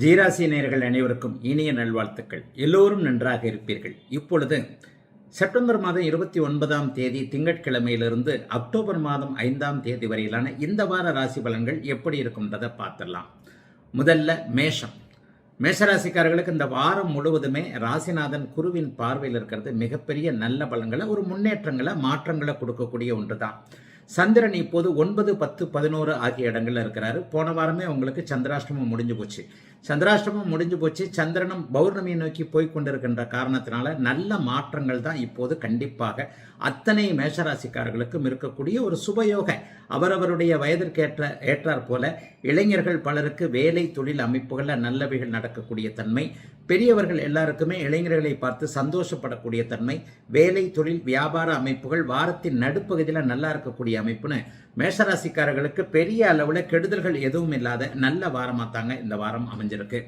ஜீராசி நேயர்கள் அனைவருக்கும் இனிய நல்வாழ்த்துக்கள். எல்லோரும் நன்றாக இருப்பீர்கள். இப்பொழுது செப்டம்பர் மாதம் 29ஆம் தேதி திங்கட்கிழமையிலிருந்து அக்டோபர் மாதம் 5ஆம் தேதி வரையிலான இந்த வார ராசி பலன்கள் எப்படி இருக்கும்ன்றதை பார்த்துடலாம். முதல்ல மேஷராசிக்காரர்களுக்கு இந்த வாரம் முழுவதுமே ராசிநாதன் குருவின் பார்வையில் இருக்கிறது மிகப்பெரிய நல்ல பலன்களை, ஒரு முன்னேற்றங்களை, மாற்றங்களை கொடுக்கக்கூடிய ஒன்று தான். சந்திரன் இப்போது 9, 10, 11 ஆகிய இடங்கள்ல இருக்கிறாரு. போன வாரமே உங்களுக்கு சந்திராஷ்டமம் முடிஞ்சு போச்சு. சந்திரனும் பௌர்ணமியை நோக்கி போய்கொண்டிருக்கின்ற காரணத்தினால நல்ல மாற்றங்கள் தான் இப்போது கண்டிப்பாக அத்தனை மேஷராசிக்காரர்களுக்கும் இருக்கக்கூடிய ஒரு சுபயோக. அவரவருடைய வயதிற்கு ஏற்றார் போல இளைஞர்கள் பலருக்கு வேலை தொழில் அமைப்புகளில் நல்லவைகள் நடக்கக்கூடிய தன்மை, பெரியவர்கள் எல்லாருக்குமே இளைஞர்களை பார்த்து சந்தோஷப்படக்கூடிய தன்மை, வேலை தொழில் வியாபார அமைப்புகள் வாரத்தின் நடுப்பகுதியில் நல்லா இருக்கக்கூடிய அமைப்புன்னு மேஷராசிக்காரர்களுக்கு பெரிய அளவில் கெடுதல்கள் எதுவும் இல்லாத நல்ல வாரமாக தாங்க இந்த வாரம் அமைஞ்சிருக்கு.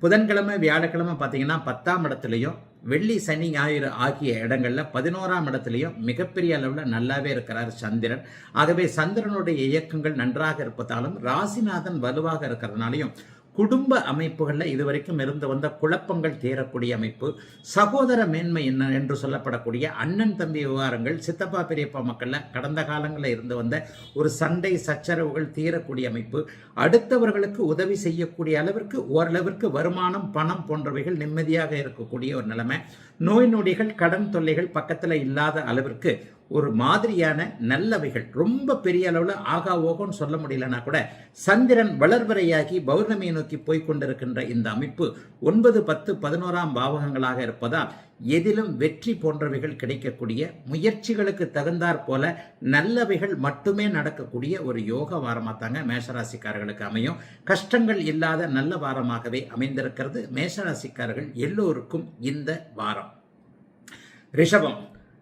புதன்கிழமை வியாழக்கிழமை பார்த்தீங்கன்னா 10ஆம் இடத்துலையும், வெள்ளி சனி ஞாயிறு ஆகிய இடங்கள்ல 11ஆம் இடத்துலையும் மிகப்பெரிய அளவில் நல்லாவே இருக்கிறார் சந்திரன். ஆகவே சந்திரனுடைய இயக்கங்கள் நன்றாக இருப்பதாலும் ராசிநாதன் வலுவாக இருக்கிறதுனாலையும் குடும்ப அமைப்புகளில் இதுவரைக்கும் இருந்து வந்த குழப்பங்கள் தீரக்கூடிய அமைப்பு, சகோதர மேன்மை என்ன என்று சொல்லப்படக்கூடிய அண்ணன் தம்பி விவகாரங்கள், சித்தப்பா பெரியப்பா மக்களில் கடந்த காலங்களில் இருந்து வந்த ஒரு சண்டை சச்சரவுகள் தீரக்கூடிய அமைப்பு, அடுத்தவர்களுக்கு உதவி செய்யக்கூடிய அளவிற்கு ஓரளவிற்கு வருமானம் பணம் போன்றவைகள் நிம்மதியாக இருக்கக்கூடிய ஒரு நிலைமை, நோய் நொடிகள் கடன் தொல்லைகள் பக்கத்தில் இல்லாத அளவிற்கு ஒரு மாதிரியான நல்லவைகள், ரொம்ப பெரிய அளவில் ஆகா ஓகோன்னு சொல்ல முடியலன்னா கூட சந்திரன் வளர்வரையாகி பௌர்ணமியை நோக்கி போய்கொண்டிருக்கின்ற இந்த அமைப்பு 9, 10, 11ஆம் பாவகங்களாக இருப்பதால் எதிலும் வெற்றி போன்றவைகள் கிடைக்கக்கூடிய, முயற்சிகளுக்கு தகுந்தாற் போல நல்லவைகள் மட்டுமே நடக்கக்கூடிய ஒரு யோக வாரமாக தாங்க மேஷராசிக்காரர்களுக்கு அமையும். கஷ்டங்கள் இல்லாத நல்ல வாரமாகவே அமைந்திருக்கிறது மேஷராசிக்காரர்கள் எல்லோருக்கும் இந்த வாரம்.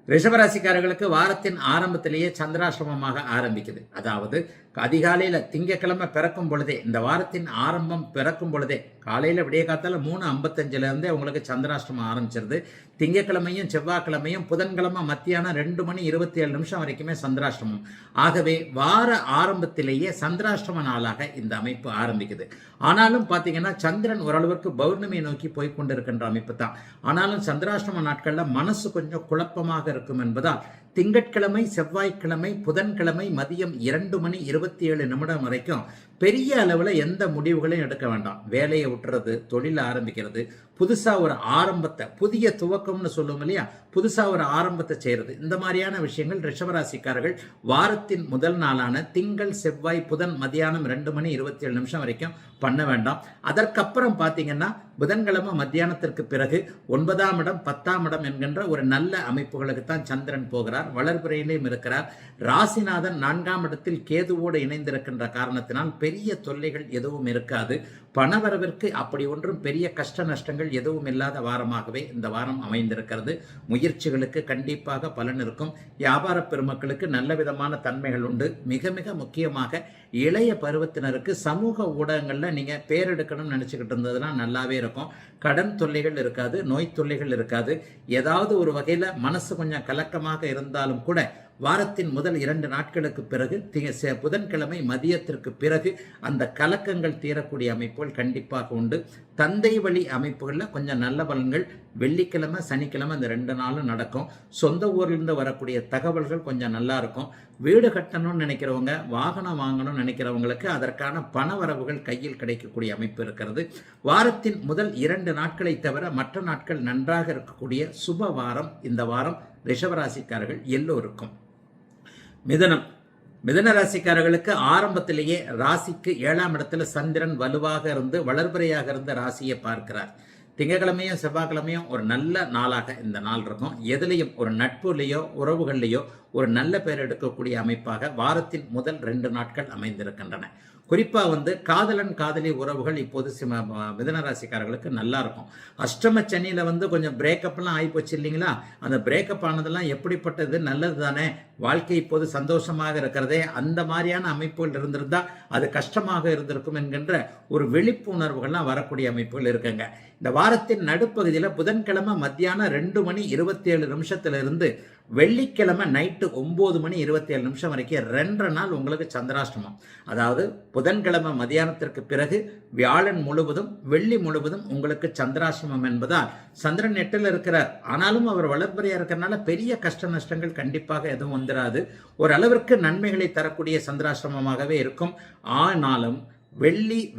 ரிஷபராசிக்காரர்களுக்கு வாரத்தின் ஆரம்பத்திலேயே சந்திராசிரமமாக ஆரம்பிக்குது. அதாவது அதிகாலையில் திங்கக்கிழமை பிறக்கும் பொழுதே, இந்த வாரத்தின் ஆரம்பம் பிறக்கும் பொழுதே காலையில் விடிய காத்தால 3:55 உங்களுக்கு சந்திராஷ்டமம் ஆரம்பிச்சிருது. திங்கக்கிழமையும் செவ்வாய்க்கிழமையும் புதன்கிழமை மத்தியானம் 2:27 வரைக்குமே சந்திராஷ்டமம். ஆகவே வார ஆரம்பத்திலேயே சந்திராஷ்டம நாளாக இந்த அமைப்பு ஆரம்பிக்குது. ஆனாலும் பார்த்தீங்கன்னா சந்திரன் ஓரளவிற்கு பௌர்ணமியை நோக்கி போய்கொண்டிருக்கின்ற அமைப்பு தான். ஆனாலும் சந்திராஷ்டம நாட்களில் மனசு கொஞ்சம் குழப்பமாக இருக்கும் என்பதால் திங்கட்கிழமை, செவ்வாய்க்கிழமை, புதன்கிழமை மதியம் 2:27 வரைக்கும் பெரிய அளவில் எந்த முடிவுகளையும் எடுக்க வேண்டாம். வேலையை விட்டுறது, தொழிலை ஆரம்பிக்கிறது, புதுசாக ஒரு ஆரம்பத்தை, புதிய துவக்கம்னு சொல்லுவோம் இல்லையா, புதுசாக ஒரு ஆரம்பத்தை செய்கிறது, இந்த மாதிரியான விஷயங்கள் ரிஷபராசிக்காரர்கள் வாரத்தின் முதல் நாளான திங்கள், செவ்வாய், புதன் மதியானம் 2:27 வரைக்கும் பண்ண வேண்டாம். அதற்கப்புறம் பார்த்தீங்கன்னா புதன்கிழமை மத்தியானத்திற்கு பிறகு 9ஆம் இடம் 10ஆம் இடம் என்கின்ற ஒரு நல்ல அமைப்புகளுக்கு தான் சந்திரன் போகிறார். வளர்பிறையிலேயும் இருக்கிறார். ராசிநாதன் 4ஆம் இடத்தில் கேதுவோடு இணைந்திருக்கின்ற காரணத்தினால் பெரிய தொல்லைகள் எதுவும் இருக்காது. பணவரவிற்கு அப்படி ஒன்றும் பெரிய கஷ்ட நஷ்டங்கள் எதுவும் இல்லாத வாரமாகவே இந்த வாரம் அமைந்திருக்கிறது. முயற்சிகளுக்கு கண்டிப்பாக பலன் இருக்கும். வியாபார பெருமக்களுக்கு நல்ல விதமான தன்மைகள் உண்டு. மிக மிக முக்கியமாக இளைய பருவத்தினருக்கு சமூக ஊடகங்களில் நீங்கள் பேர் எடுக்கணும்னு நினச்சிக்கிட்டு இருந்ததுன்னா நல்லாவே இருக்கும். கடன் தொல்லைகள் இருக்காது, நோய் தொல்லைகள் இருக்காது. ஏதாவது ஒரு வகையில் மனசு கொஞ்சம் கலக்கமாக இருந்தாலும் கூட வாரத்தின் முதல் 2 நாட்களுக்கு பிறகு புதன்கிழமை மதியத்திற்கு பிறகு அந்த கலக்கங்கள் தீரக்கூடிய அமைப்புகள் கண்டிப்பாக உண்டு. தந்தை வழி அமைப்புகளில் கொஞ்சம் நல்ல பலன்கள் வெள்ளிக்கிழமை, சனிக்கிழமை இந்த 2 நாளும் நடக்கும். சொந்த ஊர்லேருந்து வரக்கூடிய தகவல்கள் கொஞ்சம் நல்லா இருக்கும். வீடு கட்டணும்னு நினைக்கிறவங்க, வாகனம் வாங்கணும்னு நினைக்கிறவங்களுக்கு அதற்கான பண வரவுகள் கையில் கிடைக்கக்கூடிய அமைப்பு இருக்கிறது. வாரத்தின் முதல் 2 நாட்களை தவிர மற்ற நாட்கள் நன்றாக இருக்கக்கூடிய சுப வாரம் இந்த வாரம் ரிஷபராசிக்காரர்கள் எல்லோருக்கும். மிதுன ராசிக்காரர்களுக்கு ஆரம்பத்திலேயே ராசிக்கு 7ஆம் இடத்துல சந்திரன் வலுவாக இருந்து வளர்பிறையாக இருந்த ராசியை பார்க்கிறார். திங்கக்கிழமையும் செவ்வாய்க்கிழமையும் ஒரு நல்ல நாளாக இந்த நாள் இருக்கும். எதுலேயும் ஒரு நட்புலையோ உறவுகள்லையோ ஒரு நல்ல பேர் எடுக்கக்கூடிய அமைப்பாக வாரத்தின் முதல் 2 நாட்கள் அமைந்திருக்கின்றன. குறிப்பாக காதலன் காதலி உறவுகள் இப்போது மிதுனராசிக்காரர்களுக்கு நல்லா இருக்கும். அஷ்டம சனியில் கொஞ்சம் பிரேக்கப்லாம் ஆகிப்போச்சு இல்லைங்களா, அந்த பிரேக்கப் ஆனதெல்லாம் எப்படிப்பட்டது, நல்லது தானே, வாழ்க்கை இப்போது சந்தோஷமாக இருக்கிறதே, அந்த மாதிரியான அமைப்புகள் இருந்திருந்தால் அது கஷ்டமாக இருந்திருக்கும் என்கின்ற ஒரு விழிப்புணர்வுகள்லாம் வரக்கூடிய அமைப்புகள் இருக்குங்க. இந்த வாரத்தின் நடுப்பகுதியில் புதன்கிழமை மத்தியானம் 2:27 வெள்ளிக்கிழமை நைட்டு 9:27 வரைக்கும் 2 நாள் உங்களுக்கு சந்திராஷ்டமம். அதாவது புதன்கிழமை மதியானத்திற்கு பிறகு வியாழன் முழுவதும் வெள்ளி முழுவதும் உங்களுக்கு சந்திராஷ்டமம் என்பதால் சந்திரன் 8ல் இருக்கிறார். ஆனாலும் அவர் வளர்பிறையா இருக்கிறனால பெரிய கஷ்ட நஷ்டங்கள் கண்டிப்பாக எதுவும் வந்துடாது. ஓரளவிற்கு நன்மைகளை தரக்கூடிய சந்திராஷ்டமமாகவே இருக்கும். ஆனாலும்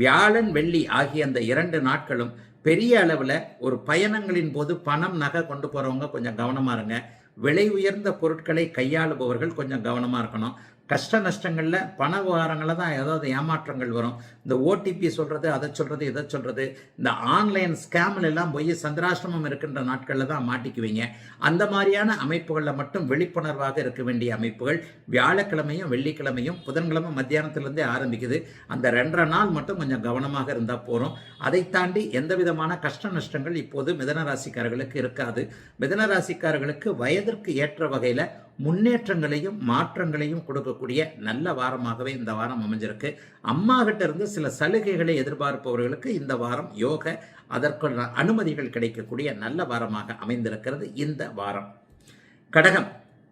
வியாழன் வெள்ளி ஆகிய அந்த 2 நாட்களும் பெரிய அளவில் ஒரு பயணங்களின் போது பணம் நகை கொண்டு போகிறவங்க கொஞ்சம் கவனமாக இருங்க. விலை உயர்ந்த பொருட்களை கையாளுபவர்கள் கொஞ்சம் கவனமாக இருக்கணும். கஷ்ட நஷ்டங்களில் பண விவகாரங்களில் தான் ஏதாவது ஏமாற்றங்கள் வரும். இந்த ஓடிபி சொல்கிறது, அதை சொல்கிறது, இதை சொல்கிறது, இந்த ஆன்லைன் ஸ்கேமில் எல்லாம் போய் சந்திராஷ்டமம் இருக்கின்ற நாட்களில் தான் மாட்டிக்குவீங்க. அந்த மாதிரியான அமைப்புகளில் மட்டும் விழிப்புணர்வாக இருக்க வேண்டிய அமைப்புகள் வியாழக்கிழமையும் வெள்ளிக்கிழமையும் புதன்கிழமை மத்தியானத்திலேருந்தே ஆரம்பிக்குது. அந்த 2 நாள் மட்டும் கொஞ்சம் கவனமாக இருந்தால் போகிறோம். அதை தாண்டி எந்த விதமான கஷ்ட நஷ்டங்கள் இப்போது மிதனராசிக்காரர்களுக்கு இருக்காது. மிதனராசிக்காரர்களுக்கு வயதிற்கு ஏற்ற வகையில் முன்னேற்றங்களையும் மாற்றங்களையும் கொடுக்கக்கூடிய நல்ல வாரமாகவே இந்த வாரம் அமைஞ்சிருக்கு. அம்மா கிட்ட இருந்து சில சலுகைகளை எதிர்பார்ப்பவர்களுக்கு இந்த வாரம் யோக அதற்கான அனுமதிகள் கிடைக்கக்கூடிய நல்ல வாரமாக அமைந்திருக்கிறது இந்த வாரம்.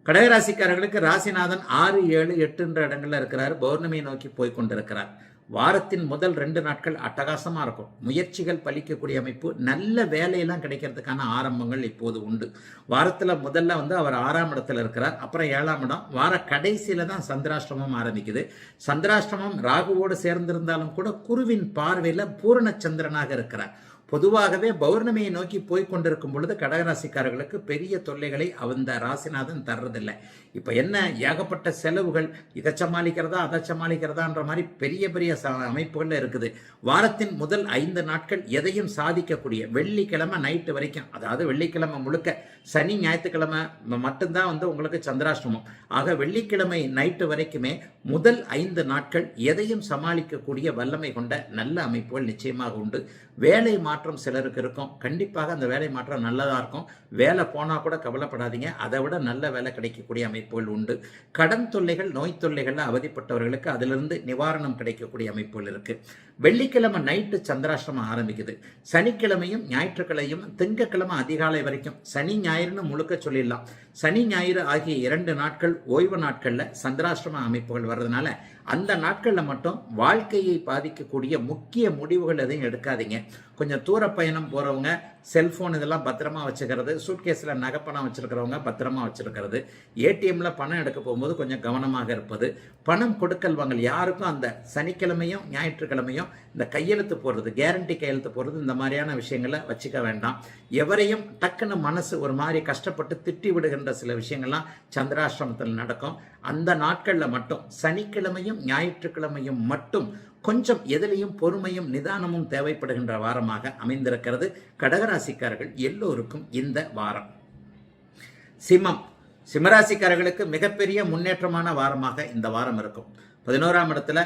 கடகராசிக்காரர்களுக்கு ராசிநாதன் 6, 7, 8 இடங்கள்ல இருக்கிறார். பௌர்ணமியை நோக்கி போய் கொண்டிருக்கிறார். வாரத்தின் முதல் 2 நாட்கள் அட்டகாசமாக இருக்கும். முயற்சிகள் பலிக்கக்கூடிய அமைப்பு, நல்ல வேலையெல்லாம் கிடைக்கிறதுக்கான ஆரம்பங்கள் இப்போது உண்டு. வாரத்தில் முதல்ல அவர் 6ஆம் இடத்துல இருக்கிறார். அப்புறம் 7ஆம் இடம். வார கடைசியில் தான் சந்திராஷ்டமம் ஆரம்பிக்குது. சந்திராஷ்டமம் ராகுவோடு சேர்ந்திருந்தாலும் கூட குருவின் பார்வையில் பூரண சந்திரனாக இருக்கிறார். பொதுவாகவே பௌர்ணமியை நோக்கி போய்கொண்டிருக்கும் பொழுது கடகராசிக்காரர்களுக்கு பெரிய தொல்லைகளை அந்த ராசிநாதன் தர்றதில்லை. இப்போ என்ன ஏகப்பட்ட செலவுகள், இதை சமாளிக்கிறதா அதை சமாளிக்கிறதான்ற மாதிரி பெரிய பெரிய அமைப்புகள் இருக்குது. வாரத்தின் முதல் 5 நாட்கள் எதையும் சாதிக்கக்கூடிய வெள்ளிக்கிழமை நைட்டு வரைக்கும், அதாவது வெள்ளிக்கிழமை முழுக்க, சனி ஞாயிற்றுக்கிழமை மட்டும்தான் உங்களுக்கு சந்திராஷ்டமம். ஆக வெள்ளிக்கிழமை நைட்டு வரைக்குமே முதல் 5 நாட்கள் எதையும் சமாளிக்கக்கூடிய வல்லமை கொண்ட நல்ல அமைப்புகள் நிச்சயமாக உண்டு. வேலை மாற்றம் சிலருக்கு இருக்கும். கண்டிப்பாக அந்த வேலை மாற்றம் நல்லதாக இருக்கும். வேலை போனால் கூட கவலைப்படாதீங்க, அதை விட நல்ல வேலை கிடைக்கக்கூடிய அமைப்புகள் உண்டு. கடன் தொல்லைகள், நோய் தொல்லைகளில் அவதிப்பட்டவர்களுக்கு அதிலிருந்து நிவாரணம் கிடைக்கக்கூடிய அமைப்புகள் இருக்குது. வெள்ளிக்கிழமை நைட்டு சந்திராஷ்டமம் ஆரம்பிக்குது. சனிக்கிழமையும் ஞாயிற்றுக்கிழமையும் திங்கக்கிழமை அதிகாலை வரைக்கும், சனி ஞாயிறுன்னு முழுக்க சொல்லிடலாம். சனி ஞாயிறு ஆகிய 2 நாட்கள் ஓய்வு நாட்களில் சந்திராஷ்டம அமைப்புகள் வர்றதுனால அந்த நாட்களில் மட்டும் வாழ்க்கையை பாதிக்கக்கூடிய முக்கிய முடிவுகள் எதையும் எடுக்காதீங்க. கொஞ்சம் தூர பயணம் போகிறவங்க செல்ஃபோன் இதெல்லாம் பத்திரமா வச்சுக்கிறது, சூட்கேஸில் நகைப்பணம் வச்சுருக்கிறவங்க பத்திரமா வச்சுருக்கிறது, ஏடிஎம்மில் பணம் எடுக்க போகும்போது கொஞ்சம் கவனமாக இருப்பது, பணம் கொடுக்கல் வாங்கல் யாருக்கும் அந்த சனிக்கிழமையும் ஞாயிற்றுக்கிழமையும் இந்த கையெழுத்து போடுறது, கேரண்டி கையெழுத்து போடுறது, இந்த மாதிரியான விஷயங்களை வச்சுக்க வேண்டாம். எவரையும் டக்குன்னு மனசு ஒரு மாதிரி கஷ்டப்பட்டு திட்டி விடுகின்ற சில விஷயங்கள்லாம் சந்திராஷ்டிரமத்தில் நடக்கும். அந்த நாட்களில் மட்டும் சனிக்கிழமையும் ஞாயிற்றுக்கிழமையும் மட்டும் கொஞ்சம் எதிலையும் பொறுமையும் நிதானமும் தேவைப்படுகின்ற வாரமாக அமைந்திருக்கிறது கடகராசிக்காரர்கள் எல்லோருக்கும் இந்த வாரம். சிம்மராசிக்காரர்களுக்கு மிகப்பெரிய முன்னேற்றமான வாரமாக இந்த வாரம் இருக்கும். 11ஆம் இடத்துல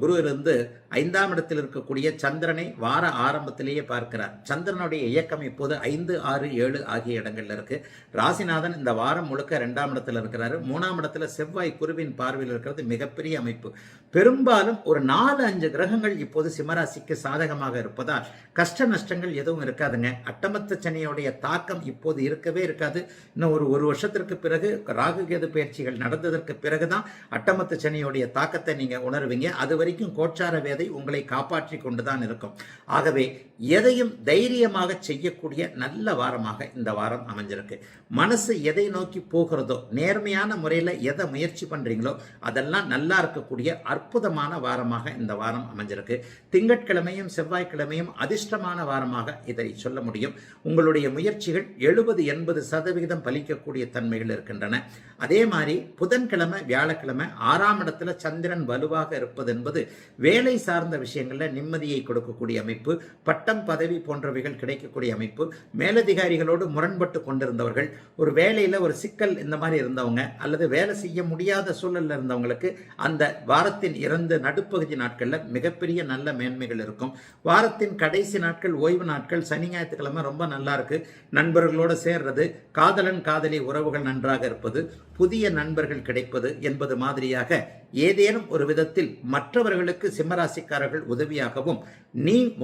குரு இருந்து 5ஆம் இடத்தில் இருக்கக்கூடிய சந்திரனை வார ஆரம்பத்திலேயே பார்க்கிறார். சந்திரனுடைய இயக்கம் இப்போது 5, 6, 7 ஆகிய இடங்கள்ல இருக்கு. ராசிநாதன் இந்த வாரம் முழுக்க 2ஆம் இடத்துல இருக்கிறாரு. 3ஆம் இடத்துல செவ்வாய் குருவின் பார்வையில் இருக்கிறது மிகப்பெரிய அமைப்பு. பெரும்பாலும் ஒரு 4-5 கிரகங்கள் இப்போது சிம்மராசிக்கு சாதகமாக இருப்பதால் கஷ்ட நஷ்டங்கள் எதுவும் இருக்காதுங்க. அட்டமத்து சனியோடைய தாக்கம் இப்போது இருக்கவே இருக்காது. இன்னும் ஒரு வருஷத்திற்கு பிறகு ராகு கேது பயிற்சிகள் நடந்ததற்கு பிறகுதான் அட்டமத்து சனியோடைய தாக்கத்தை நீங்க உணர்வீங்க. அது வரைக்கும் கோச்சார வேதை உங்களை காப்பாற்றி கொண்டுதான் இருக்கும். ஆகவே எதையும் தைரியமாக செய்யக்கூடிய நல்ல வாரமாக இந்த வாரம் அமைஞ்சிருக்கு. மனசு எதை நோக்கி போகிறதோ, நேர்மையான முறையில் எதை முயற்சி பண்றீங்களோ அதெல்லாம் நல்லா இருக்கக்கூடிய அற்புதமான வாரமாக இந்த வாரம் அமைஞ்சிருக்கு. திங்கட்கிழமையும் செவ்வாய்க்கிழமையும் அதிர்ஷ்டமான வாரமாக இதை சொல்ல முடியும். உங்களுடைய முயற்சிகள் 70-80% பலிக்கக்கூடிய தன்மைகள் இருக்கின்றன. அதே மாதிரி புதன்கிழமை வியாழக்கிழமை 6ஆம் இடத்துல சந்திரன் வலுவாக இருப்பது என்பது வேலை சார்ந்த விஷயங்கள்ல நிம்மதியை கொடுக்கக்கூடிய அமைப்பு. பட்டம் பதவி போன்றவைகள் கிடைக்கக்கூடிய அமைப்பு. மேலதிகாரிகளோடு முரண்பட்டு கொண்டிருந்தவர்கள், ஒரு வேலையில ஒரு சிக்கல் இந்த மாதிரி இருந்தவங்க, அல்லது வேலை செய்ய முடியாத சூழல்ல இருந்தவங்களுக்கு அந்த வாரத்தின் 2 நடுப்பகுதி நாட்கள்ல மிகப்பெரிய நல்ல மேன்மைகள் இருக்கும். வாரத்தின் கடைசி நாட்கள் ஓய்வு நாட்கள், சனி ஞாயிற்றுக்கிழமை ரொம்ப நல்லா இருக்கு. நண்பர்களோடு சேர்றது, காதலன் காதலி உறவுகள் நன்றாக இருப்பது, புதிய நண்பர்கள் கிடைப்பது என்பது மாதிரியாக ஏதேனும் ஒரு விதத்தில் மற்றவர்களுக்கு சிம்மராசிக்காரர்கள் உதவியாகவும்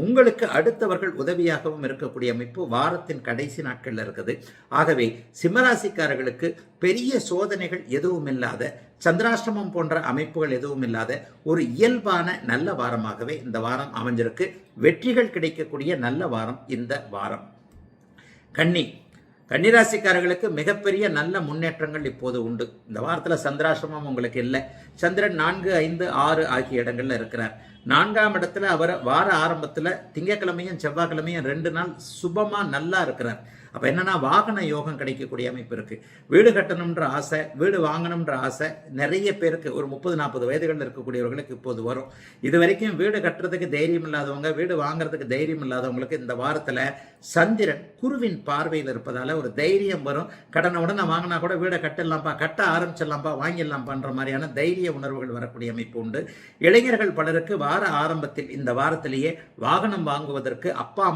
உங்களுக்கு அடுத்தவர்கள் உதவியாகவும் இருக்கக்கூடிய அமைப்பு வாரத்தின் கடைசி நாட்கள்ல இருக்குது. ஆகவே சிம்மராசிக்காரர்களுக்கு பெரிய சோதனைகள் எதுவும் இல்லாத, சந்திராஷ்டமம் போன்ற அமைப்புகள் எதுவும் இல்லாத ஒரு இயல்பான நல்ல வாரமாகவே இந்த வாரம் அமைஞ்சிருக்கு. வெற்றிகள் கிடைக்கக்கூடிய நல்ல வாரம் இந்த வாரம். கன்னிராசிக்காரர்களுக்கு மிகப்பெரிய நல்ல முன்னேற்றங்கள் இப்போது உண்டு. இந்த வாரத்தில் சந்திராசிரமம் உங்களுக்கு இல்லை. சந்திரன் 4, 5, 6 ஆகிய இடங்கள்ல இருக்கிறார். 4ஆம் இடத்துல அவர் வார ஆரம்பத்தில் திங்கக்கிழமையும் செவ்வாய்க்கிழமையும் 2 நாள் சுபமா நல்லா இருக்கிறார். அப்போ என்னன்னா வாகன யோகம் கிடைக்கக்கூடிய அமைப்பு இருக்கு. வீடு கட்டணும்ன்ற ஆசை, வீடு வாங்கணும்ன்ற ஆசை நிறைய பேருக்கு ஒரு 30-40 வயதுகளில் இருக்கக்கூடியவர்களுக்கு இப்போது வரும். இது வரைக்கும் வீடு கட்டுறதுக்கு தைரியம் இல்லாதவங்க, வீடு வாங்குறதுக்கு தைரியம் இல்லாதவங்களுக்கு இந்த வாரத்தில் சந்திரன் குருவின் பார்வையில் இருப்பதால ஒரு தைரியம் வரும். கடனை உடனே வாங்கினா கூட வீடை கட்டலாம்ப்பா, கட்ட ஆரம்பிச்சிடலாம்ப்பா, வாங்கிடலாம்ப்பான்ற மாதிரியான தைரிய உணர்வுகள் வரக்கூடிய அமைப்பு உண்டு. இளைஞர்கள் பலருக்கு வார ஆரம்பத்தில் இந்த வாரத்திலேயே வாகனம் வாங்குவதற்கு அப்பா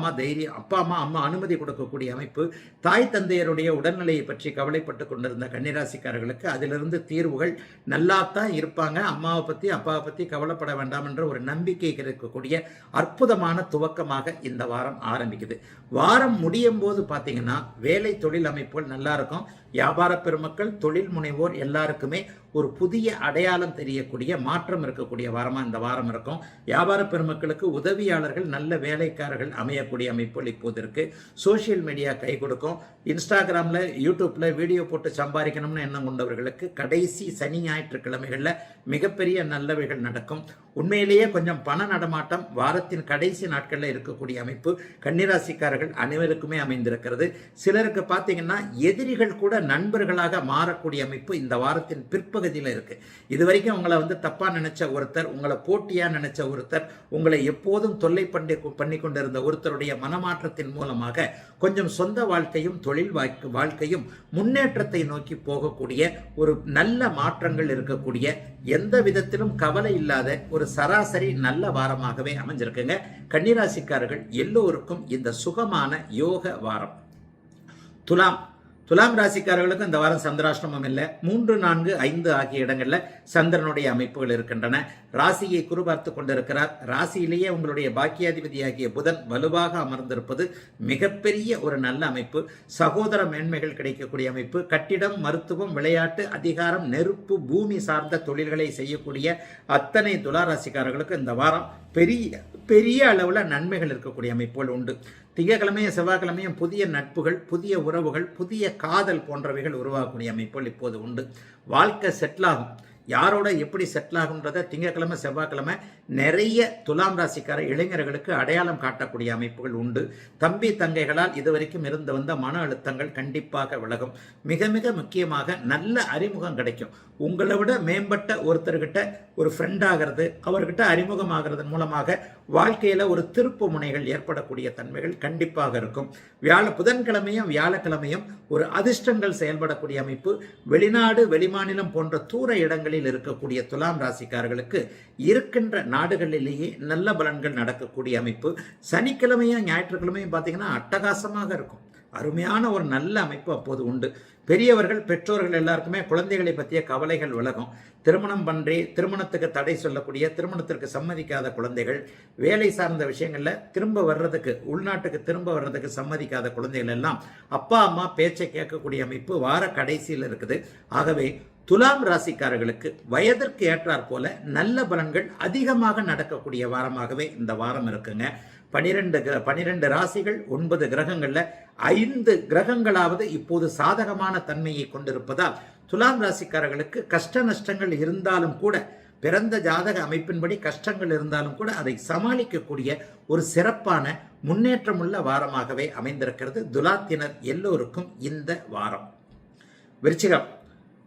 அம்மா அனுமதி கொடுக்கக்கூடிய அமைப்பு. தாய் தந்தையருடைய உடல்நிலையை பற்றி கவலைப்பட்டு கொண்டிருந்த கன்னிராசிக்காரர்களுக்கு அதிலிருந்து தீர்வுகள் நல்லாத்தான் இருப்பாங்க. அம்மாவை பற்றி அப்பாவை பற்றி கவலைப்பட வேண்டாம் என்ற ஒரு நம்பிக்கை கிடைக்கக்கூடிய அற்புதமான துவக்கமாக இந்த வாரம் ஆரம்பிக்குது. வாரம் முடியும் போது பார்த்தீங்கன்னா வேலை தொழில் அமைப்புகள் நல்லா இருக்கும். வியாபார பெருமக்கள், தொழில் முனைவோர் எல்லாருக்குமே ஒரு புதிய அடையாளம் தெரியக்கூடிய மாற்றம் இருக்கக்கூடிய வாரமாக இந்த வாரம் இருக்கும். வியாபார பெருமக்களுக்கு உதவியாளர்கள், நல்ல வேலைக்காரர்கள் அமையக்கூடிய அமைப்புகள் இப்போது இருக்கு. சோசியல் மீடியா கை கொடுக்கும். இன்ஸ்டாகிராமில், யூடியூப்ல வீடியோ போட்டு சம்பாதிக்கணும்னு எண்ணம் கொண்டவர்களுக்கு கடைசி சனி ஞாயிற்றுக்கிழமைகளில் மிகப்பெரிய நல்லவைகள் நடக்கும். உண்மையிலேயே கொஞ்சம் பண நடமாட்டம் வாரத்தின் கடைசி நாட்களில் இருக்கக்கூடிய அமைப்பு கன்னிராசிக்காரர்கள் அனைவருக்குமே அமைந்திருக்கிறது. சிலருக்கு பார்த்தீங்கன்னா எதிரிகள் கூட நண்பர்களாக மாறக்கூடிய அமைப்பு இந்த வாரத்தின் பிற்பகுதியில் இருக்கு. இது வரைக்கும் உங்களை தப்பா நினைச்ச ஒருத்தர், உங்களை போட்டியா நினைச்ச ஒருத்தர், உங்களை எப்போதும் தொல்லை பண்ணி கொண்டிருந்த ஒருத்தருடைய மனமாற்றத்தின் மூலமாக கொஞ்சம் சொந்த வாழ்க்கையும் தொழில் வாழ்க்கையும் முன்னேற்றத்தை நோக்கி போகக்கூடிய ஒரு நல்ல மாற்றங்கள் இருக்கக்கூடிய, எந்த விதத்திலும் கவலை இல்லாத ஒரு சராசரி நல்ல வாரமாகவே அமைஞ்சிருக்குங்க. கன்னிராசிக்காரர்கள் எல்லோருக்கும் இந்த சுகமான யோக வாரம். துலாம் ராசிக்காரர்களுக்கு இந்த வாரம் சந்திராஷ்டமம் இல்லை. 3, 4, 5 ஆகிய இடங்களில் சந்திரனுடைய அமைப்புகள் இருக்கின்றன. ராசியை குறுபார்த்து கொண்டிருக்கிறார். ராசியிலேயே உங்களுடைய பாக்கியாதிபதியாகிய புதன் வலுவாக அமர்ந்திருப்பது மிகப்பெரிய ஒரு நல்ல அமைப்பு. சகோதர மேன்மைகள் கிடைக்கக்கூடிய அமைப்பு. கட்டிடம், மருத்துவம், விளையாட்டு, அதிகாரம், நெருப்பு, பூமி சார்ந்த தொழில்களை செய்யக்கூடிய அத்தனை துளாராசிக்காரர்களுக்கு இந்த வாரம் பெரிய அளவில் நன்மைகள் இருக்கக்கூடிய அமைப்புகள் உண்டு. திங்கக்கிழமையும் செவ்வாய்க்கிழமையும் புதிய நட்புகள், புதிய உறவுகள், புதிய காதல் போன்றவைகள் உருவாகக்கூடிய அமைப்புகள் இப்போது உண்டு. வாழ்க்கை செட்டில் ஆகும். யாரோட எப்படி செட்டில் ஆகுன்றதை திங்கக்கிழமை செவ்வாய்க்கிழமை நிறைய துலாம் ராசிக்கார இளைஞர்களுக்கு அடையாளம் காட்டக்கூடிய அமைப்புகள் உண்டு. தம்பி தங்கைகளால் இதுவரைக்கும் இருந்து வந்த மன அழுத்தங்கள் கண்டிப்பாக விலகும். மிக மிக முக்கியமாக நல்ல அறிமுகம் கிடைக்கும். உங்களை விட மேம்பட்ட ஒருத்தர்கிட்ட ஒரு ஃப்ரெண்ட் ஆகிறது, அவர்கிட்ட அறிமுகமாகிறது மூலமாக வாழ்க்கையில் ஒரு திருப்பு முனைகள் ஏற்படக்கூடிய தன்மைகள் கண்டிப்பாக இருக்கும். புதன்கிழமையும் வியாழக்கிழமையும் ஒரு அதிர்ஷ்டங்கள் செயல்படக்கூடிய அமைப்பு. வெளிநாடு, வெளிமாநிலம் போன்ற தூர இடங்களில் இருக்கக்கூடிய துலாம் ராசிக்காரர்களுக்கு இருக்கின்ற நாடுகளிலேயே நல்ல பலன்கள் நடக்கக்கூடிய அமைப்பு. சனிக்கிழமையும் ஞாயிற்றுக்கிழமையும் பார்த்தீங்கன்னா அட்டகாசமாக இருக்கும். அருமையான ஒரு நல்ல அமைப்பு அப்போது உண்டு. பெரியவர்கள், பெற்றோர்கள் எல்லாருக்குமே குழந்தைகளை பற்றிய கவலைகள் விலகும். திருமணத்துக்கு தடை சொல்லக்கூடிய, திருமணத்திற்கு சம்மதிக்காத குழந்தைகள், வேலை சார்ந்த விஷயங்களில் திரும்ப வர்றதுக்கு, உள்நாட்டுக்கு திரும்ப வர்றதுக்கு சம்மதிக்காத குழந்தைகள் எல்லாம் அப்பா அம்மா பேச்சை கேட்கக்கூடிய அமைப்பு வார கடைசியில் இருக்குது. ஆகவே துலாம் ராசிக்காரர்களுக்கு வயதிற்கு ஏற்றாற் போல நல்ல பலன்கள் அதிகமாக நடக்கக்கூடிய வாரமாகவே இந்த வாரம் இருக்குங்க. 12 ராசிகள், 9 கிரகங்கள்ல 5 கிரகங்களாவது இப்போது சாதகமான தன்மையை கொண்டிருப்பதால் துலாம் ராசிக்காரர்களுக்கு கஷ்ட நஷ்டங்கள் இருந்தாலும் கூட, பிறந்த ஜாதக அமைப்பின்படி கஷ்டங்கள் இருந்தாலும் கூட அதை சமாளிக்கக்கூடிய ஒரு சிறப்பான முன்னேற்றமுள்ள வாரமாகவே அமைந்திருக்கிறது துலாத்தினர் எல்லோருக்கும் இந்த வாரம்.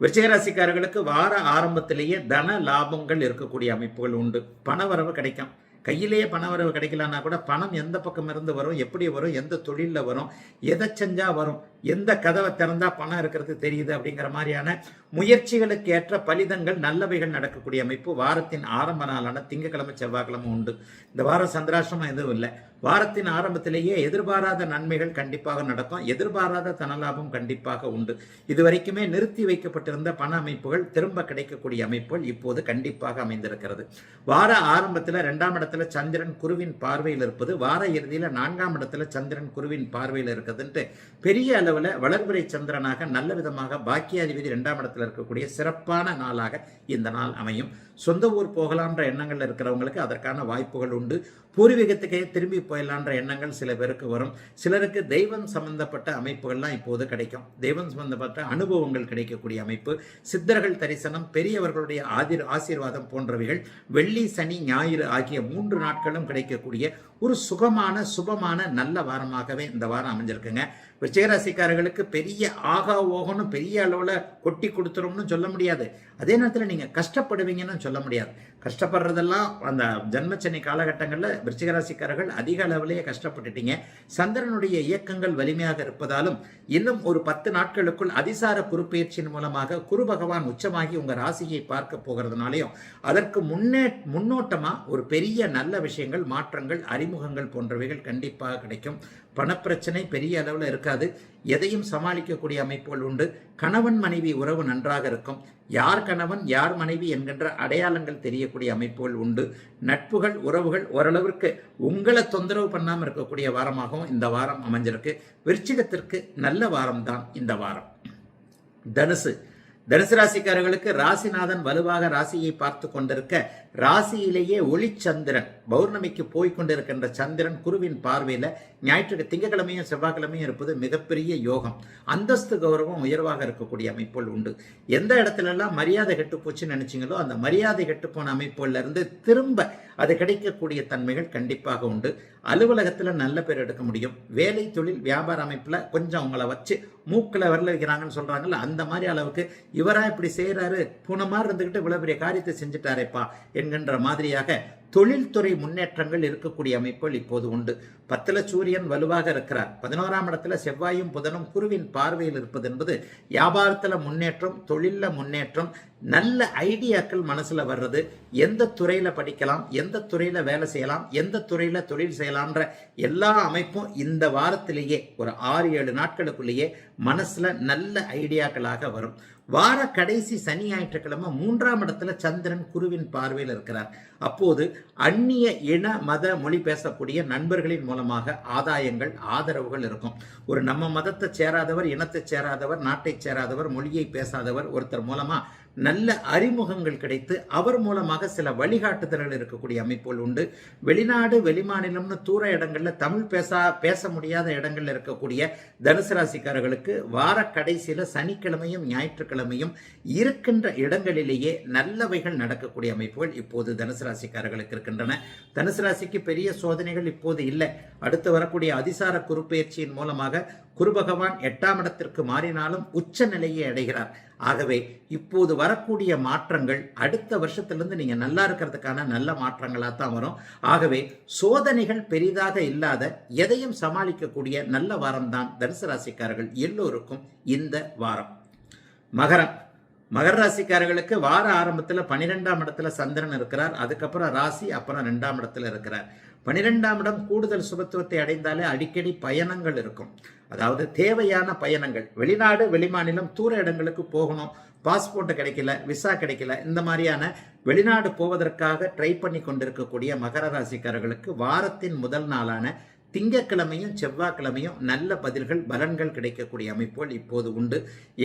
விருச்சிக ராசிக்காரர்களுக்கு வார ஆரம்பத்திலேயே தன லாபங்கள் இருக்கக்கூடிய அமைப்புகள் உண்டு. பணவரவு கிடைக்கும். கையிலேயே பண வரவு கிடைக்கலன்னா கூட பணம் எந்த பக்கம் இருந்து வரும், எப்படி வரும், எந்த தொழிலில் வரும், எதை செஞ்சா வரும், எந்த கதவை திறந்தா பணம் இருக்கிறது தெரியுது அப்படிங்கிற மாதிரியான முயற்சிகளுக்கு ஏற்ற பலிதங்கள் நல்லவைகள் நடக்கக்கூடிய அமைப்பு வாரத்தின் ஆரம்ப நாளான திங்கக்கிழமை செவ்வாய்க்கிழமை உண்டு. இந்த வாரம் சந்திராஷ்டிரமம் எதுவும் இல்லை. வாரத்தின் ஆரம்பத்திலேயே எதிர்பாராத நன்மைகள் கண்டிப்பாக நடக்கும். எதிர்பாராத தனலாபம் கண்டிப்பாக உண்டு. இதுவரைக்குமே நிறுத்தி வைக்கப்பட்டிருந்த பண அமைப்புகள் திரும்ப கிடைக்கக்கூடிய அமைப்புகள் இப்போது கண்டிப்பாக அமைந்திருக்கிறது. வார ஆரம்பத்தில் 2ஆம் இடத்துல சந்திரன் குருவின் பார்வையில் இருப்பது, வார இறுதியில் 4ஆம் இடத்துல சந்திரன் குருவின் பார்வையில் இருக்குதுன்ட்டு பெரிய அளவில் வளர்பிறை சந்திரனாக நல்ல விதமாக பாக்கியாதிபதி 2ஆம் இடத்துல இருக்கக்கூடிய சிறப்பான நாளாக இந்த நாள் அமையும். சொந்த ஊர் போகலான்ற எண்ணங்கள் இருக்கிறவங்களுக்கு அதற்கான வாய்ப்புகள் உண்டு. பூர்வீகத்துக்கே திரும்பி போயிடலான்ற எண்ணங்கள் சில பேருக்கு வரும். சிலருக்கு தெய்வம் சம்பந்தப்பட்ட அமைப்புகள்லாம் இப்போது கிடைக்கும். தெய்வம் சம்பந்தப்பட்ட அனுபவங்கள் கிடைக்கக்கூடிய அமைப்பு, சித்தர்கள் தரிசனம், பெரியவர்களுடைய ஆசீர்வாதம் போன்றவைகள் வெள்ளி சனி ஞாயிறு ஆகிய 3 நாட்களும் கிடைக்கக்கூடிய ஒரு சுபமான நல்ல வாரமாகவே இந்த வாரம் அமைஞ்சிருக்குங்க. விருச்சிகராசிக்காரர்களுக்கு பெரிய ஆகா ஓகன்னு பெரிய அளவில் கொட்டி கொடுத்துரும்னு சொல்ல முடியாது. அதே நேரத்தில் நீங்கள் கஷ்டப்படுவீங்கன்னு சொல்ல முடியாது. கஷ்டப்படுறதெல்லாம் அந்த ஜன்மச்சனி காலகட்டங்களில் விருச்சிகராசிக்காரர்கள் அதிக அளவிலேயே கஷ்டப்பட்டுட்டீங்க. சந்திரனுடைய இயக்கங்கள் வலிமையாக இருப்பதாலும் இன்னும் ஒரு 10 நாட்களுக்குள் அதிசார குருப்பெயர்ச்சியின் மூலமாக குரு பகவான் உச்சமாகி உங்கள் ராசியை பார்க்க போகிறதுனாலையும் அதற்கு முன்னோட்டமாக ஒரு பெரிய நல்ல விஷயங்கள், மாற்றங்கள், அறிமுகங்கள் போன்றவைகள் கண்டிப்பாக கிடைக்கும். பணப்பிரச்சனை பெரிய அளவில் இருக்காது. எதையும் சமாளிக்கக்கூடிய அமைப்புகள் உண்டு. கணவன் மனைவி உறவு நன்றாக இருக்கும். யார் கணவன் யார் மனைவி என்கின்ற அடையாளங்கள் தெரியக்கூடிய அமைப்புகள் உண்டு. நட்புகள் உறவுகள் ஓரளவிற்கு உங்களை தொந்தரவு பண்ணாமல் இருக்கக்கூடிய வாரமாகவும் இந்த வாரம் அமைஞ்சிருக்கு. விருச்சிகத்திற்கு நல்ல வாரம் தான் இந்த வாரம். தனுசு ராசிக்காரர்களுக்கு ராசிநாதன் வலுவாக ராசியை பார்த்து கொண்டிருக்க, ராசியிலேயே ஒளிச்சந்திரன் பௌர்ணமிக்கு போய்கொண்டிருக்கின்ற சந்திரன் குருவின் பார்வையில் திங்கக்கிழமையும் செவ்வாய்க்கிழமையும் இருப்பது மிகப்பெரிய யோகம். அந்தஸ்து கௌரவம் உயர்வாக இருக்கக்கூடிய அமைப்புகள் உண்டு. எந்த இடத்துலலாம் மரியாதை கெட்டு போச்சுன்னு நினைச்சிங்களோ அந்த மரியாதை கெட்டு போன அமைப்புகள்ல இருந்து திரும்ப அது கிடைக்கக்கூடிய தன்மைகள் கண்டிப்பாக உண்டு. அலுவலகத்தில் நல்ல பேர் எடுக்க முடியும். வேலை தொழில் வியாபார அமைப்பில் கொஞ்சம் அவங்கள வச்சு மூக்கில் வரல வைக்கிறாங்கன்னு சொல்கிறாங்கல்ல, அந்த மாதிரி அளவுக்கு இவரா இப்படி செய்கிறாரு, பூனை மாதிரி இருந்துக்கிட்டு இவ்வளோ பெரிய காரியத்தை செஞ்சுட்டாரேப்பா என்கின்ற மாதிரியாக தொழில்துறை முன்னேற்றங்கள் இருக்கக்கூடிய அமைப்புகள் இப்போது உண்டு. 10ல் சூரியன் வலுவாக இருக்கிறார். 11ஆம் இடத்துல செவ்வாயும் புதனும் குருவின் பார்வையில் இருப்பது என்பது வியாபாரத்தில் முன்னேற்றம், தொழிலில் முன்னேற்றம், நல்ல ஐடியாக்கள் மனசுல வர்றது, எந்த துறையில படிக்கலாம், எந்த துறையில வேலை செய்யலாம், எந்த துறையில தொழில் செய்யலாம்ன்ற எல்லா அமைப்பும் இந்த வாரத்திலேயே ஒரு 6-7 நாட்களுக்குள்ளேயே மனசுல நல்ல ஐடியாக்களாக வரும். வார கடைசி சனி ஞாயிற்றுக்கிழமை 3ஆம் இடத்துல சந்திரன் குருவின் பார்வையில் இருக்கிறார். அப்போது அந்நிய இன மத மொழி பேசக்கூடிய நண்பர்களின் மூலமாக ஆதாயங்கள் ஆதரவுகள் இருக்கும். ஒரு நம்ம மதத்தை சேராதவர், இனத்தை சேராதவர், நாட்டை சேராதவர், மொழியை பேசாதவர் ஒருத்தர் மூலமா நல்ல அறிமுகங்கள் கிடைத்து அவர் மூலமாக சில வழிகாட்டுதல்கள் இருக்கக்கூடிய அமைப்புகள் உண்டு. வெளிநாடு வெளிமாநிலம்னு தூர இடங்கள்ல தமிழ் பேச முடியாத இடங்கள்ல இருக்கக்கூடிய தனுசு ராசிக்காரர்களுக்கு வார கடைசியில சனிக்கிழமையும் ஞாயிற்றுக்கிழமையும் இருக்கின்ற இடங்களிலேயே நல்லவைகள் நடக்கக்கூடிய அமைப்புகள் இப்போது தனுசு ராசிக்காரர்களுக்கு இருக்கின்றன. தனுசு ராசிக்கு பெரிய சோதனைகள் இப்போது இல்லை. அடுத்து வரக்கூடிய அதிசார குருப்பெயர்ச்சியின் மூலமாக குரு பகவான் 8ஆம் இடத்திற்கு மாறினாலும் உச்ச நிலையை அடைகிறார். ஆகவே இப்போது வரக்கூடிய மாற்றங்கள் அடுத்த வருஷத்திலிருந்து நீங்க நல்லா இருக்கிறதுக்கான நல்ல மாற்றங்களா தான் வரும். ஆகவே சோதனைகள் பெரிதாக இல்லாத எதையும் சமாளிக்கக்கூடிய நல்ல வாரம் தான் தனுசு ராசிக்காரர்கள் எல்லோருக்கும் இந்த வாரம். மகர ராசிக்காரர்களுக்கு வார ஆரம்பத்தில் 12ஆம் இடத்துல சந்திரன் இருக்கிறார். அதுக்கப்புறம் ராசி, அப்புறம் 2ஆம் இடத்துல இருக்கிறார். 12ஆம் இடம் கூடுதல் சுபத்துவத்தை அடைந்தாலே அடிக்கடி பயணங்கள் இருக்கும். அதாவது தேவையான பயணங்கள், வெளிநாடு வெளிமாநிலம் தூர இடங்களுக்கு போகணும், பாஸ்போர்ட் கிடைக்கல, விசா கிடைக்கல, இந்த மாதிரியான வெளிநாடு போவதற்காக ட்ரை பண்ணி கொண்டிருக்கக்கூடிய மகர ராசிக்காரர்களுக்கு வாரத்தின் முதல் நாளான திங்கக்கிழமையும் செவ்வாய்க்கிழமையும் நல்ல பதில்கள் பலன்கள் கிடைக்கக்கூடிய அமைப்புகள் இப்போது உண்டு.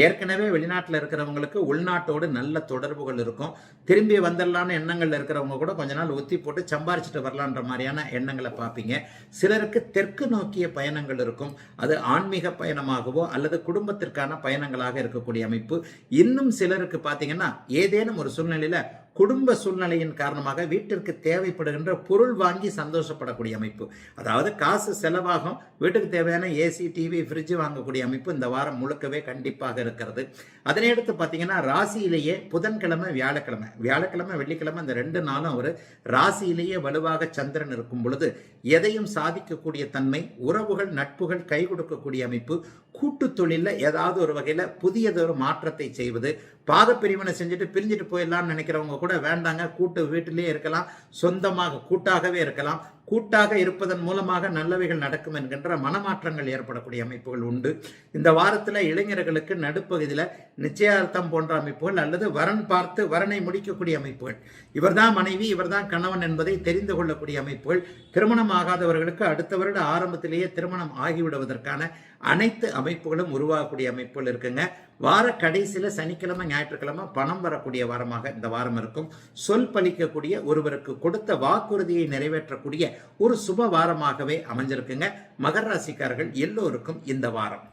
ஏற்கனவே வெளிநாட்டில் இருக்கிறவங்களுக்கு உள்நாட்டோடு நல்ல தொடர்புகள் இருக்கும். திரும்பி வந்துடலான்னு எண்ணங்கள் இருக்கிறவங்க கூட கொஞ்ச நாள் ஒத்தி போட்டு சம்பாரிச்சுட்டு வரலான்ற மாதிரியான எண்ணங்களை பார்ப்பீங்க. சிலருக்கு தெற்கு நோக்கிய பயணங்கள் இருக்கும். அது ஆன்மீக பயணமாகவோ அல்லது குடும்பத்திற்கான பயணங்களாக இருக்கக்கூடிய அமைப்பு. இன்னும் சிலருக்கு பார்த்தீங்கன்னா ஏதேனும் ஒரு சூழ்நிலையில குடும்ப சூழ்நிலையின் காரணமாக வீட்டிற்கு தேவைப்படுகின்ற பொருள் வாங்கி சந்தோஷப்படக்கூடிய அமைப்பு. அதாவது காசு செலவாகும், வீட்டுக்கு தேவையான ஏசி, டிவி, ஃப்ரிட்ஜ் வாங்கக்கூடிய அமைப்பு இந்த வாரம் முழுக்கவே கண்டிப்பாக இருக்கிறது. அதனை அடுத்து பார்த்தீங்கன்னா ராசியிலேயே புதன்கிழமை, வியாழக்கிழமை, வெள்ளிக்கிழமை இந்த 2 நாளும் அவர் ராசியிலேயே வலுவாக சந்திரன் இருக்கும் பொழுது எதையும் சாதிக்கக்கூடிய தன்மை, உறவுகள், நட்புகள் கை கொடுக்கக்கூடிய அமைப்பு, கூட்டு தொழிலில் ஏதாவது ஒரு வகையில் புதியதொரு மாற்றத்தை செய்வது, பாகப்பிரிவினை செஞ்சுட்டு பிரிஞ்சுட்டு போயிடலாம்னு நினைக்கிறவங்க கூட வேண்டாங்க, கூட்டு வீட்டிலேயே இருக்கலாம், சொந்தமாக கூட்டாகவே இருக்கலாம், கூட்டாக இருப்பதன் மூலமாக நல்லவைகள் நடக்கும் என்கின்ற மனமாற்றங்கள் ஏற்படக்கூடிய அமைப்புகள் உண்டு. இந்த வாரத்தில் இளைஞர்களுக்கு நடுப்பகுதியில் நிச்சயார்த்தம் போன்ற அமைப்புகள் அல்லது வரன் பார்த்து வரனை முடிக்கக்கூடிய அமைப்புகள், இவர்தான் மனைவி இவர்தான் கணவன் என்பதை தெரிந்து கொள்ளக்கூடிய அமைப்புகள், திருமணம் ஆகாதவர்களுக்கு அடுத்த வருட ஆரம்பத்திலேயே திருமணம் ஆகிவிடுவதற்கான அனைத்து அமைப்புகளும் உருவாகக்கூடிய அமைப்புகள் இருக்குங்க. வார கடைசியில் சனிக்கிழமை, ஞாயிற்றுக்கிழமை பணம் வரக்கூடிய வாரமாக இந்த வாரம் இருக்கும். சொல் பலிக்கக்கூடிய, ஒருவருக்கு கொடுத்த வாக்குறுதியை நிறைவேற்றக்கூடிய ஒரு சுப வாரமாகவே அமைஞ்சிருக்குங்க. மகர ராசிக்காரர்கள் எல்லோருக்கும் இந்த வாரம்.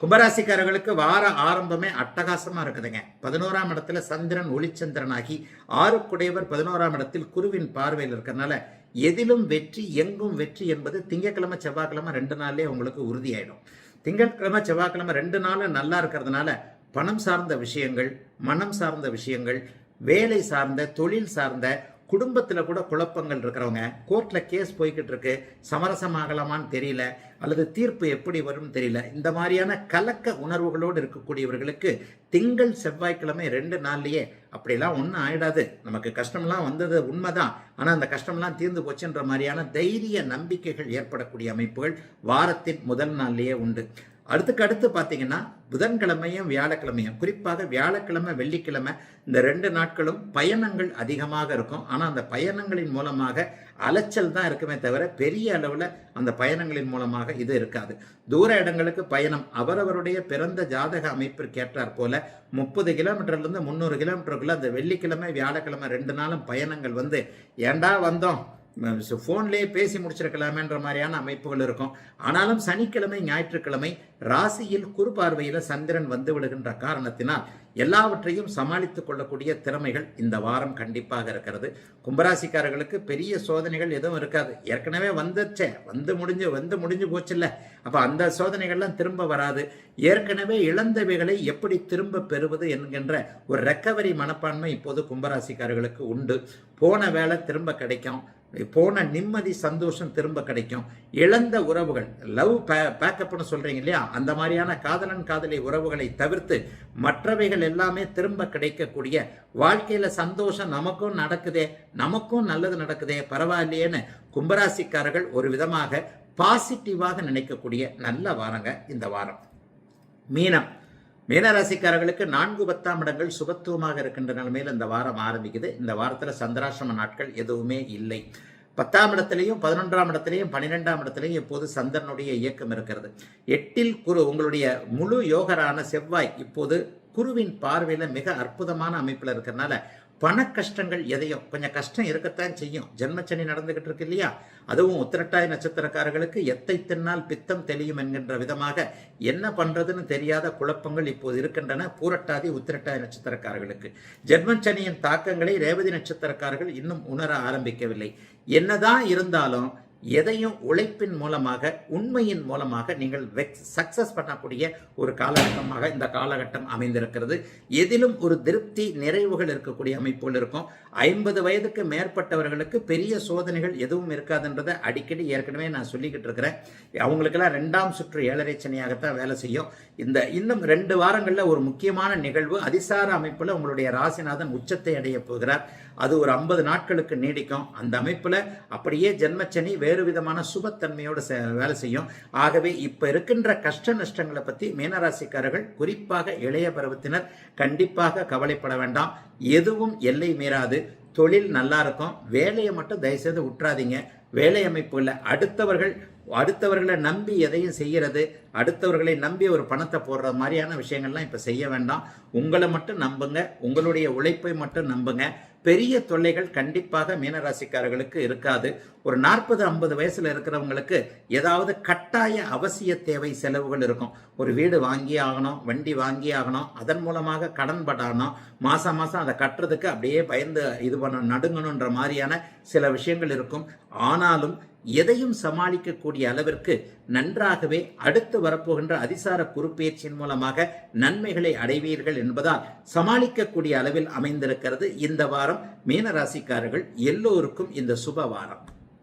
கும்பராசிக்காரர்களுக்கு வார ஆரம்பமே அட்டகாசமா இருக்குதுங்க. 11ஆம் இடத்துல சந்திரன் ஒளிச்சந்திரனாகி 6 11ஆம் இடத்தில் குருவின் பார்வையில் இருக்கிறதுனால எதிலும் வெற்றி, எங்கும் வெற்றி என்பது திங்கட்கிழமை, செவ்வாய்க்கிழமை 2 நாள்லேயே உங்களுக்கு உறுதியாயிடும். திங்கட்கிழமை, செவ்வாய்க்கிழமை 2 நாளும் நல்லா இருக்கிறதுனால பணம் சார்ந்த விஷயங்கள், மனம் சார்ந்த விஷயங்கள், வேலை சார்ந்த, தொழில் சார்ந்த, குடும்பத்தில் கூட குழப்பங்கள் இருக்கிறவங்க, கோர்ட்டில் கேஸ் போய்கிட்டு இருக்கு, சமரசமாகலாமான்னு தெரியல, அல்லது தீர்ப்பு எப்படி வரும்னு தெரியல, இந்த மாதிரியான கலக்க உணர்வுகளோடு இருக்கக்கூடியவர்களுக்கு திங்கள், செவ்வாய்க்கிழமை 2 நாள்லேயே அப்படிலாம் ஒன்றும் ஆயிடாது, நமக்கு கஷ்டம்லாம் வந்தது உண்மைதான், ஆனால் அந்த கஷ்டம்லாம் தீர்ந்து போச்சுன்ற மாதிரியான தைரிய நம்பிக்கைகள் ஏற்படக்கூடிய அமைப்புகள் வாரத்தின் முதல் நாள்லேயே உண்டு. அடுத்து பார்த்தீங்கன்னா புதன்கிழமையும் வியாழக்கிழமையும், குறிப்பாக வியாழக்கிழமை, வெள்ளிக்கிழமை இந்த 2 நாட்களும் பயணங்கள் அதிகமாக இருக்கும். ஆனால் அந்த பயணங்களின் மூலமாக அலைச்சல் தான் இருக்குமே தவிர பெரிய அளவில் அந்த பயணங்களின் மூலமாக இது இருக்காது. தூர இடங்களுக்கு பயணம் அவரவருடைய பிறந்த ஜாதக அமைப்பிற்கு ஏற்றாற் போல 30 கிலோமீட்டர்லேருந்து 300 கிலோமீட்டருக்குள்ள அந்த வெள்ளிக்கிழமை, வியாழக்கிழமை 2 நாளும் பயணங்கள் வந்து ஏண்டா வந்தோம், ஃபோன்லேயே பேசி முடிச்சிருக்கலாமேன்ற மாதிரியான அமைப்புகள் இருக்கும். ஆனாலும் சனிக்கிழமை, ஞாயிற்றுக்கிழமை ராசியில் குரு பார்வையில் சந்திரன் வந்து விடுகின்ற காரணத்தினால் எல்லாவற்றையும் சமாளித்துக் கொள்ளக்கூடிய திறமைகள் இந்த வாரம் கண்டிப்பாக இருக்கிறது. கும்பராசிக்காரர்களுக்கு பெரிய சோதனைகள் எதுவும் இருக்காது. ஏற்கனவே வந்து முடிஞ்சு போச்சுல்ல, அப்போ அந்த சோதனைகள்லாம் திரும்ப வராது. ஏற்கனவே இழந்தவைகளை எப்படி திரும்ப பெறுவது என்கின்ற ஒரு ரெக்கவரி மனப்பான்மை இப்போது கும்பராசிக்காரர்களுக்கு உண்டு. போன வேலை திரும்ப கிடைக்கும், போன நிம்மதி, சந்தோஷம் திரும்ப கிடைக்கும். இழந்த உறவுகள், லவ் பேக்கப்னு சொல்றீங்க இல்லையா, அந்த மாதிரியான காதலன் காதலி உறவுகளை தவிர்த்து மற்றவைகள் எல்லாமே திரும்ப கிடைக்கக்கூடிய வாழ்க்கையில சந்தோஷம், நமக்கும் நடக்குதே, நமக்கும் நல்லது நடக்குதே, பரவாயில்லையேன்னு கும்பராசிக்காரர்கள் ஒரு விதமாக பாசிட்டிவாக நினைக்கக்கூடிய நல்ல வாரங்க இந்த வாரம். மீனராசிக்காரர்களுக்கு 4, 10ஆம் இடங்கள் சுபத்துவமாக இருக்கின்ற நிலைமையில் இந்த வாரம் ஆரம்பிக்குது. இந்த வாரத்தில் சந்திராசிரம நாட்கள் எதுவுமே இல்லை. 10ஆம் இடத்திலையும் 11ஆம் இடத்திலையும் 12ஆம் இடத்திலையும் இப்போது சந்திரனுடைய இயக்கம் இருக்கிறது. 8இல் குரு, உங்களுடைய முழு யோகரான செவ்வாய் இப்போது குருவின் பார்வையில் மிக அற்புதமான அமைப்பில் இருக்கிறதுனால பண கஷ்டங்கள் எதையும், கொஞ்சம் கஷ்டம் இருக்கத்தான் செய்யும். ஜென்மச்சனி நடந்துகிட்டு இருக்கு இல்லையா, அதுவும் உத்திரட்டாதி நட்சத்திரக்காரர்களுக்கு எத்தை தின்னால் பித்தம் தெளியும் என்கின்ற விதமாக என்ன பண்றதுன்னு தெரியாத குழப்பங்கள் இப்போது இருக்கின்றன. பூரட்டாதி, உத்திரட்டாதி நட்சத்திரக்காரர்களுக்கு ஜென்மச்சனியின் தாக்கங்களை ரேவதி நட்சத்திரக்காரர்கள் இன்னும் உணர ஆரம்பிக்கவில்லை. என்னதான் இருந்தாலும் எதையும் உழைப்பின் மூலமாக, உண்மையின் மூலமாக நீங்கள் சக்சஸ் பண்ணக்கூடிய ஒரு காலகட்டமாக இந்த காலகட்டம் அமைந்திருக்கிறது. எதிலும் ஒரு திருப்தி, நிறைவுகள் இருக்கக்கூடிய அமைப்புகள் இருக்கும். 50 வயதுக்கு மேற்பட்டவர்களுக்கு பெரிய சோதனைகள் எதுவும் இருக்காதுன்றதை அடிக்கடி ஏற்கனவே நான் சொல்லிக்கிட்டு இருக்கிறேன். அவங்களுக்கெல்லாம் 2ஆம் சுற்று 7.5 சனியாகத்தான் வேலை செய்யும். இந்த இன்னும் 2 வாரங்களில் ஒரு முக்கியமான நிகழ்வு, அதிசார அமைப்பில் உங்களுடைய ராசிநாதன் உச்சத்தை அடைய போகிறார். அது ஒரு 50 நாட்களுக்கு நீடிக்கும். அந்த அமைப்பில் அப்படியே ஜென்மச்சனி வேறு விதமான சுபத்தன்மையோடு வேலை செய்யும். ஆகவே இப்ப இருக்கின்ற கஷ்ட நஷ்டங்களை பற்றி மீனராசிக்காரர்கள், குறிப்பாக இளைய பருவத்தினர் கண்டிப்பாக கவலைப்பட வேண்டாம். எதுவும் எல்லை மீறாது. தொழில் நல்லா இருக்கும். வேலையை மட்டும் தயவுசெய்து விட்டுறாதீங்க. வேலை அமைப்புல அடுத்தவர்களை நம்பி எதையும் செய்யறது, அடுத்தவர்களை நம்பி ஒரு பணத்தை போடுற மாதிரியான விஷயங்கள்லாம் இப்ப செய்ய வேண்டாம். உங்களை மட்டும் நம்புங்க, உங்களுடைய உழைப்பை மட்டும் நம்புங்க. பெரிய தொல்லைகள் கண்டிப்பாக மீனராசிக்காரர்களுக்கு இருக்காது. ஒரு 40-50 வயசுல இருக்கிறவங்களுக்கு ஏதாவது கட்டாய அவசிய தேவை செலவுகள் இருக்கும். ஒரு வீடு வாங்கி ஆகணும், வண்டி வாங்கி ஆகணும், அதன் மூலமாக கடன் படணும், மாசம் மாசம் அதை கட்டுறதுக்கு அப்படியே பயந்து இது பண்ண நடுங்கணுன்ற மாதிரியான சில விஷயங்கள் இருக்கும். ஆனாலும் எதையும் சமாளிக்கக்கூடிய அளவிற்கு நன்றாகவே அடுத்து வரப்போகின்ற அதிசார குறுப்பெயர்ச்சியின் மூலமாக நன்மைகளை அடைவீர்கள் என்பதால் சமாளிக்கக்கூடிய அளவில் அமைந்திருக்கிறது இந்த வாரம். மீனராசிக்காரர்கள் எல்லோருக்கும் இந்த சுப வாரம்.